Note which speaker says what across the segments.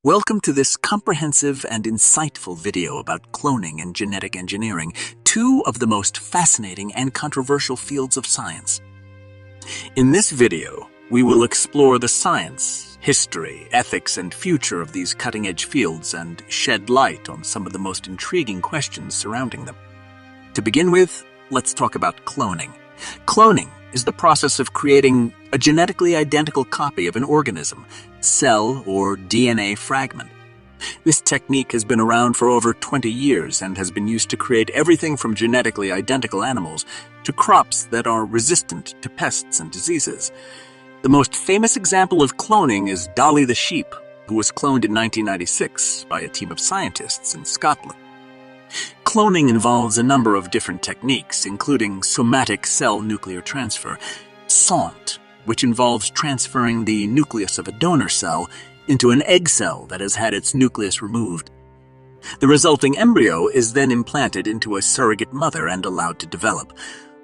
Speaker 1: Welcome to this comprehensive and insightful video about cloning and genetic engineering, two of the most fascinating and controversial fields of science. In this video, we will explore the science, history, ethics, and future of these cutting-edge fields and shed light on some of the most intriguing questions surrounding them. To begin with, let's talk about cloning. Cloning is the process of creating a genetically identical copy of an organism, cell, or DNA fragment. This technique has been around for over 20 years and has been used to create everything from genetically identical animals to crops that are resistant to pests and diseases. The most famous example of cloning is Dolly the sheep, who was cloned in 1996 by a team of scientists in Scotland. Cloning involves a number of different techniques, including somatic cell nuclear transfer, SONT, which involves transferring the nucleus of a donor cell into an egg cell that has had its nucleus removed. The resulting embryo is then implanted into a surrogate mother and allowed to develop.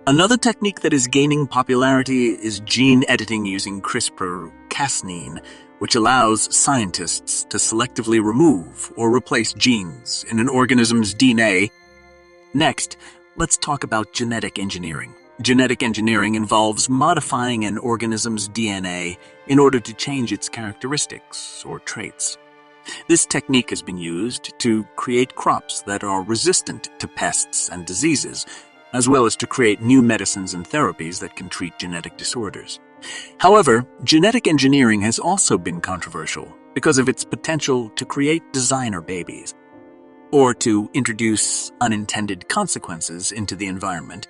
Speaker 1: Another technique that is gaining popularity is gene editing using CRISPR-Cas9, which allows scientists to selectively remove or replace genes in an organism's DNA. Next, let's talk about genetic engineering. Genetic engineering involves modifying an organism's DNA in order to change its characteristics or traits. This technique has been used to create crops that are resistant to pests and diseases, as well as to create new medicines and therapies that can treat genetic disorders. However, genetic engineering has also been controversial because of its potential to create designer babies, or to introduce unintended consequences into the environment.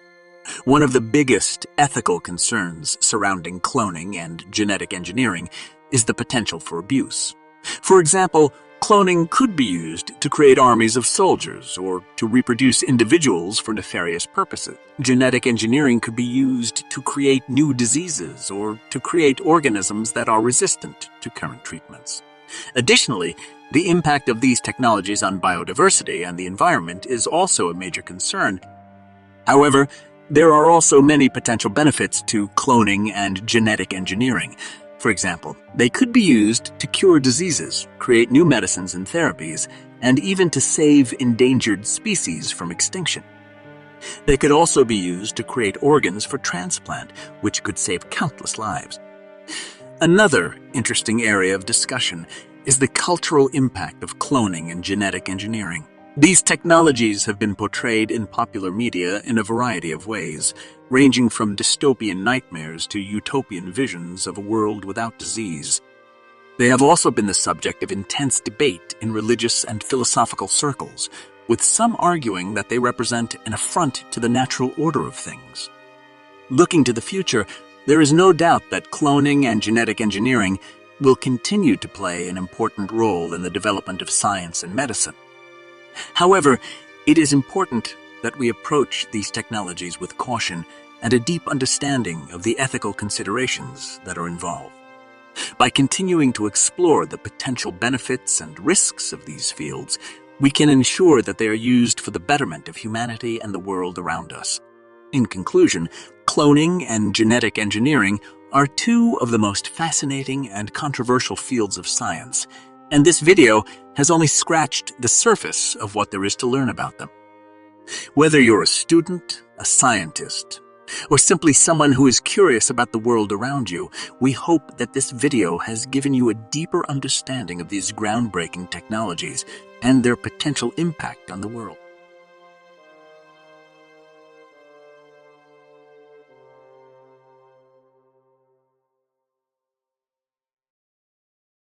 Speaker 1: One of the biggest ethical concerns surrounding cloning and genetic engineering is the potential for abuse. For example, cloning could be used to create armies of soldiers or to reproduce individuals for nefarious purposes. Genetic engineering could be used to create new diseases or to create organisms that are resistant to current treatments. Additionally, the impact of these technologies on biodiversity and the environment is also a major concern. However, there are also many potential benefits to cloning and genetic engineering. For example, they could be used to cure diseases, create new medicines and therapies, and even to save endangered species from extinction. They could also be used to create organs for transplant, which could save countless lives. Another interesting area of discussion is the cultural impact of cloning and genetic engineering. These technologies have been portrayed in popular media in a variety of ways, ranging from dystopian nightmares to utopian visions of a world without disease. They have also been the subject of intense debate in religious and philosophical circles, with some arguing that they represent an affront to the natural order of things. Looking to the future, there is no doubt that cloning and genetic engineering will continue to play an important role in the development of science and medicine. However, it is important that we approach these technologies with caution and a deep understanding of the ethical considerations that are involved. By continuing to explore the potential benefits and risks of these fields, we can ensure that they are used for the betterment of humanity and the world around us. In conclusion, cloning and genetic engineering are two of the most fascinating and controversial fields of science, and this video has only scratched the surface of what there is to learn about them. Whether you're a student, a scientist, or simply someone who is curious about the world around you, we hope that this video has given you a deeper understanding of these groundbreaking technologies and their potential impact on the world.